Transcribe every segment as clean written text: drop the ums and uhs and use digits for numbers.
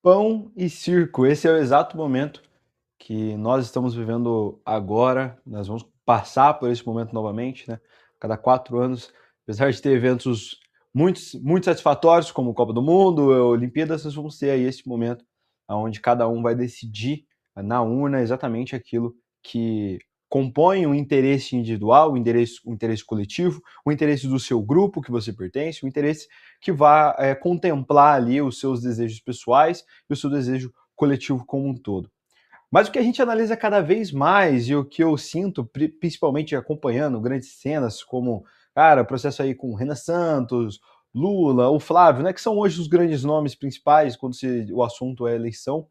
Pão e circo, esse é o exato momento que nós estamos vivendo agora. Nós vamos passar por esse momento novamente, né? Cada 4 anos, apesar de ter eventos muito satisfatórios, como Copa do Mundo, Olimpíadas, nós vamos ter aí esse momento onde cada um vai decidir na urna exatamente aquilo que compõe o interesse individual, o interesse coletivo, o interesse do seu grupo que você pertence, o interesse que vai contemplar ali os seus desejos pessoais e o seu desejo coletivo como um todo. Mas o que a gente analisa cada vez mais e o que eu sinto, principalmente acompanhando grandes cenas como, cara, o processo aí com Renan Santos, Lula, o Flávio, né, que são hoje os grandes nomes principais quando o assunto é eleição,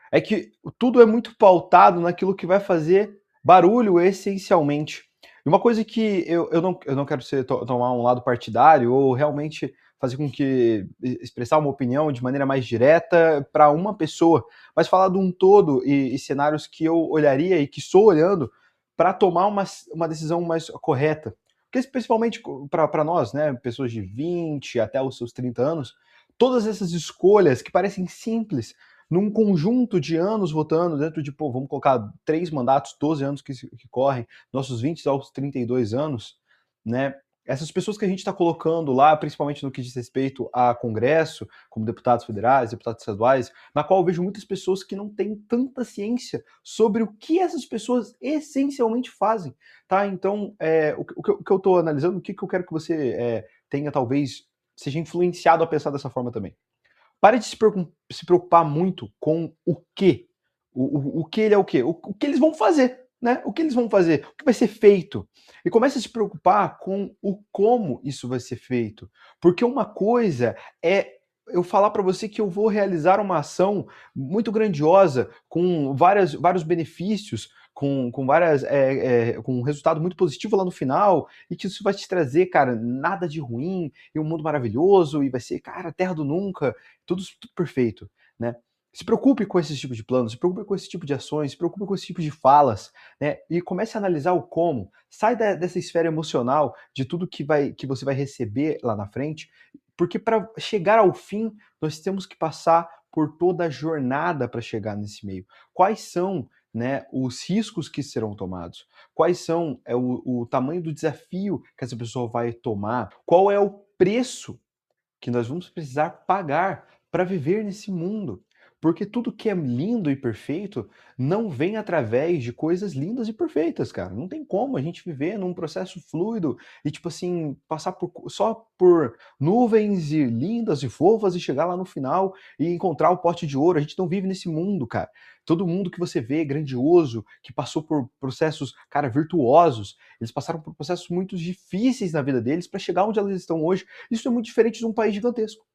é que tudo é muito pautado naquilo que vai fazer barulho essencialmente. E uma coisa que eu não quero tomar um lado partidário ou realmente fazer com que expressar uma opinião de maneira mais direta para uma pessoa, mas falar de um todo e cenários que eu olharia e que estou olhando para tomar uma decisão mais correta. Porque principalmente para nós, né, pessoas de 20 até os seus 30 anos, todas essas escolhas que parecem simples, num conjunto de anos votando, dentro de, pô, vamos colocar 3 mandatos, 12 anos que correm, nossos 20 aos 32 anos, né? Essas pessoas que a gente está colocando lá, principalmente no que diz respeito a Congresso, como deputados federais, deputados estaduais, na qual eu vejo muitas pessoas que não têm tanta ciência sobre o que essas pessoas essencialmente fazem, tá? Então, o que eu estou analisando, o que eu quero que você tenha, talvez, seja influenciado a pensar dessa forma também. Pare de se preocupar muito com o que. O que ele é o quê? O que eles vão fazer, né? O que eles vão fazer, o que vai ser feito. E comece a se preocupar com o como isso vai ser feito. Porque uma coisa é eu falar para você que eu vou realizar uma ação muito grandiosa, com vários benefícios, com um resultado muito positivo lá no final, e que isso vai te trazer, cara, nada de ruim, e um mundo maravilhoso, e vai ser, cara, a terra do nunca, tudo perfeito, né? Se preocupe com esse tipo de planos, se preocupe com esse tipo de ações, se preocupe com esse tipo de falas, né? E comece a analisar o como. Sai dessa esfera emocional de tudo que você vai receber lá na frente, porque para chegar ao fim, nós temos que passar por toda a jornada para chegar nesse meio. Quais são, né, os riscos que serão tomados? Quais são o tamanho do desafio que essa pessoa vai tomar? Qual é o preço que nós vamos precisar pagar para viver nesse mundo. Porque tudo que é lindo e perfeito não vem através de coisas lindas e perfeitas, cara. Não tem como a gente viver num processo fluido e, tipo assim, passar só por nuvens e lindas e fofas e chegar lá no final e encontrar o pote de ouro. A gente não vive nesse mundo, cara. Todo mundo que você vê grandioso, que passou por processos, cara, virtuosos, eles passaram por processos muito difíceis na vida deles para chegar onde elas estão hoje. Isso é muito diferente de um país gigantesco.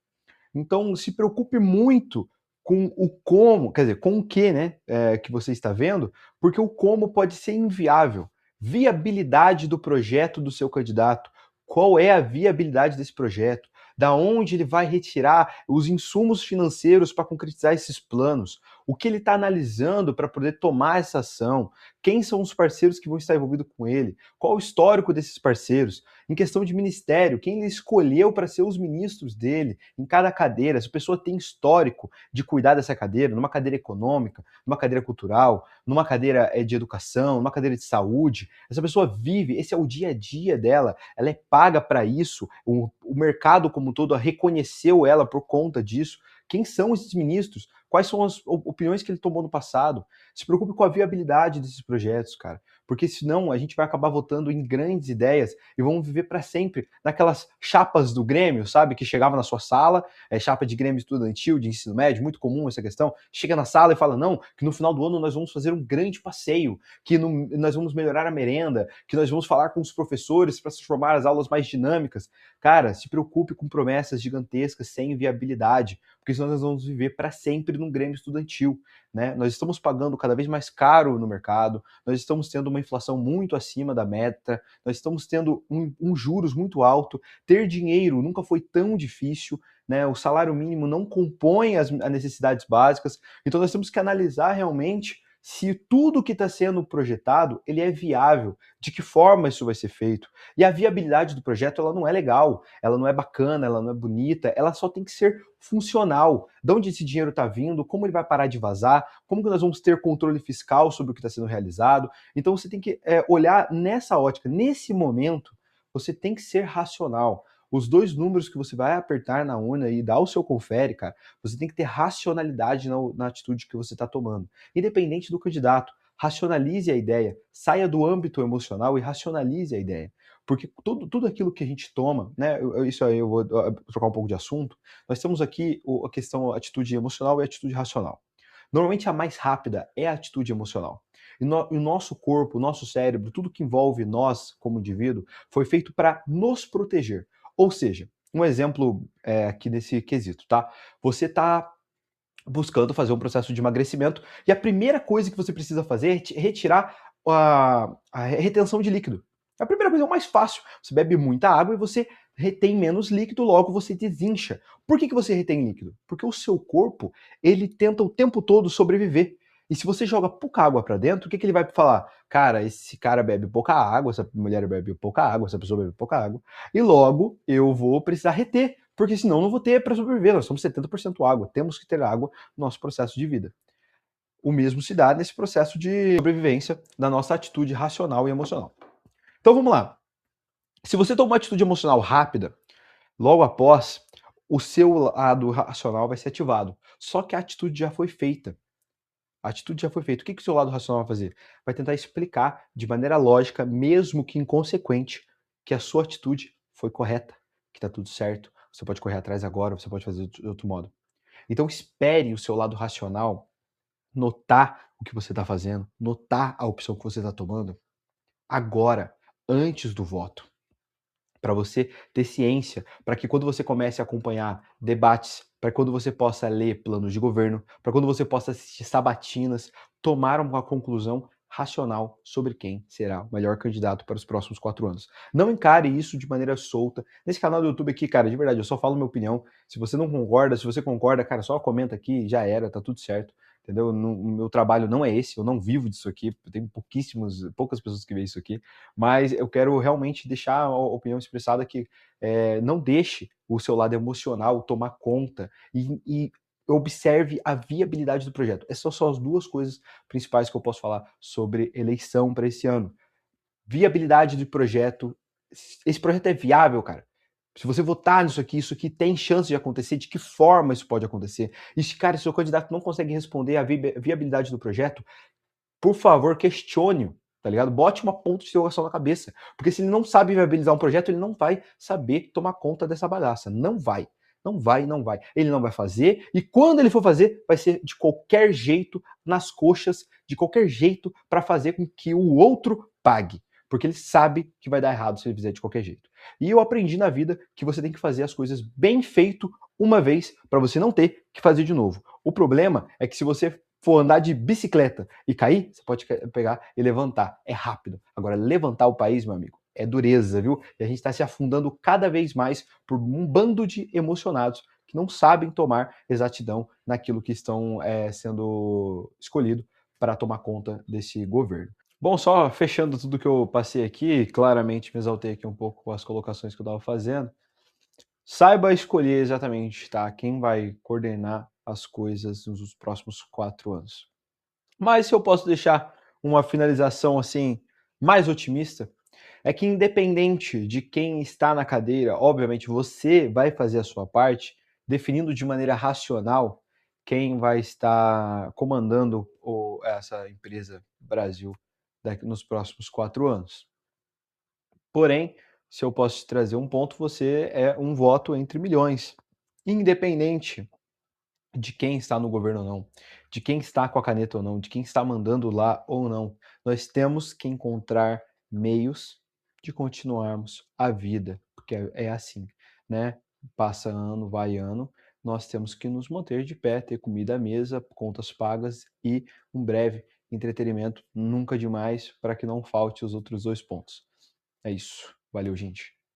Então, se preocupe muito com o como, quer dizer, com o que, né, que você está vendo, porque o como pode ser inviável. Viabilidade do projeto do seu candidato. Qual é a viabilidade desse projeto? Da onde ele vai retirar os insumos financeiros para concretizar esses planos? O que ele está analisando para poder tomar essa ação? Quem são os parceiros que vão estar envolvidos com ele? Qual o histórico desses parceiros? Em questão de ministério, quem ele escolheu para ser os ministros dele em cada cadeira? Essa pessoa tem histórico de cuidar dessa cadeira, numa cadeira econômica, numa cadeira cultural, numa cadeira de educação, numa cadeira de saúde. Essa pessoa vive, esse é o dia a dia dela, ela é paga para isso, o mercado como um todo reconheceu ela por conta disso. Quem são esses ministros? Quais são as opiniões que ele tomou no passado? Se preocupe com a viabilidade desses projetos, cara. Porque senão a gente vai acabar votando em grandes ideias e vamos viver para sempre naquelas chapas do Grêmio, sabe? Que chegava na sua sala, chapa de Grêmio estudantil, de ensino médio, muito comum essa questão. Chega na sala e fala, não, que no final do ano nós vamos fazer um grande passeio, que nós vamos melhorar a merenda, que nós vamos falar com os professores para transformar as aulas mais dinâmicas. Cara, se preocupe com promessas gigantescas sem viabilidade, porque senão nós vamos viver para sempre num Grêmio estudantil, né? Nós estamos pagando cada vez mais caro no mercado, nós estamos tendo uma inflação muito acima da meta, nós estamos tendo um juros muito alto, ter dinheiro nunca foi tão difícil, né? O salário mínimo não compõe as necessidades básicas, então nós temos que analisar realmente se tudo que está sendo projetado, ele é viável, de que forma isso vai ser feito. E a viabilidade do projeto, ela não é legal, ela não é bacana, ela não é bonita, ela só tem que ser funcional. De onde esse dinheiro está vindo, como ele vai parar de vazar, como que nós vamos ter controle fiscal sobre o que está sendo realizado. Então você tem que olhar nessa ótica, nesse momento, você tem que ser racional. Os dois números que você vai apertar na urna e dar o seu confere, cara, você tem que ter racionalidade na atitude que você está tomando. Independente do candidato, racionalize a ideia, saia do âmbito emocional e racionalize a ideia. Porque tudo aquilo que a gente toma, né? Isso aí eu vou trocar um pouco de assunto. Nós temos aqui a questão atitude emocional e atitude racional. Normalmente a mais rápida é a atitude emocional. E o nosso corpo, o nosso cérebro, tudo que envolve nós como indivíduo, foi feito para nos proteger. Ou seja, um exemplo aqui nesse quesito, tá? Você está buscando fazer um processo de emagrecimento e a primeira coisa que você precisa fazer é retirar a retenção de líquido. A primeira coisa é o mais fácil. Você bebe muita água e você retém menos líquido, logo você desincha. Por que você retém líquido? Porque o seu corpo, ele tenta o tempo todo sobreviver. E se você joga pouca água para dentro, o que ele vai falar? Cara, esse cara bebe pouca água, essa mulher bebe pouca água, essa pessoa bebe pouca água, e logo eu vou precisar reter, porque senão não vou ter para sobreviver. Nós somos 70% água, temos que ter água no nosso processo de vida. O mesmo se dá nesse processo de sobrevivência da nossa atitude racional e emocional. Então vamos lá. Se você toma uma atitude emocional rápida, logo após, o seu lado racional vai ser ativado. Só que a atitude já foi feita. A atitude já foi feita. O que o seu lado racional vai fazer? Vai tentar explicar de maneira lógica, mesmo que inconsequente, que a sua atitude foi correta, que está tudo certo. Você pode correr atrás agora, você pode fazer de outro modo. Então espere o seu lado racional notar o que você está fazendo, notar a opção que você está tomando agora, antes do voto, para você ter ciência, para que quando você comece a acompanhar debates, para quando você possa ler planos de governo, para quando você possa assistir sabatinas, tomar uma conclusão racional sobre quem será o melhor candidato para os próximos 4 anos. Não encare isso de maneira solta. Nesse canal do YouTube aqui, cara, de verdade, eu só falo minha opinião. Se você não concorda, se você concorda, cara, só comenta aqui, já era, tá tudo certo. Entendeu? O meu trabalho não é esse, eu não vivo disso aqui, eu tenho poucas pessoas que veem isso aqui, mas eu quero realmente deixar a opinião expressada que não deixe o seu lado emocional tomar conta e observe a viabilidade do projeto. Essas são só as duas coisas principais que eu posso falar sobre eleição para esse ano. Viabilidade do projeto. Esse projeto é viável, cara. Se você votar nisso aqui, isso aqui tem chance de acontecer, de que forma isso pode acontecer? E se, cara, se o candidato não consegue responder a viabilidade do projeto, por favor, questione-o, tá ligado? Bote uma ponta de interrogação na cabeça. Porque se ele não sabe viabilizar um projeto, ele não vai saber tomar conta dessa bagaça. Não vai. Não vai, não vai. Ele não vai fazer, e quando ele for fazer, vai ser de qualquer jeito, nas coxas, de qualquer jeito, para fazer com que o outro pague. Porque ele sabe que vai dar errado se ele fizer de qualquer jeito. E eu aprendi na vida que você tem que fazer as coisas bem feito uma vez, para você não ter que fazer de novo. O problema é que se você for andar de bicicleta e cair, você pode pegar e levantar. É rápido. Agora, levantar o país, meu amigo, é dureza, viu? E a gente está se afundando cada vez mais por um bando de emocionados que não sabem tomar exatidão naquilo que estão sendo escolhido para tomar conta desse governo. Bom, só fechando tudo que eu passei aqui, claramente me exaltei aqui um pouco com as colocações que eu estava fazendo. Saiba escolher exatamente, tá? Quem vai coordenar as coisas nos próximos 4 anos. Mas se eu posso deixar uma finalização assim mais otimista, é que independente de quem está na cadeira, obviamente você vai fazer a sua parte, definindo de maneira racional quem vai estar comandando essa empresa Brasil nos próximos 4 anos. Porém, se eu posso te trazer um ponto, você é um voto entre milhões. Independente de quem está no governo ou não, de quem está com a caneta ou não, de quem está mandando lá ou não, nós temos que encontrar meios de continuarmos a vida, porque é assim, né? Passa ano, vai ano, nós temos que nos manter de pé, ter comida à mesa, contas pagas e um breve entretenimento, nunca demais, para que não falte os outros dois pontos. É isso. Valeu, gente.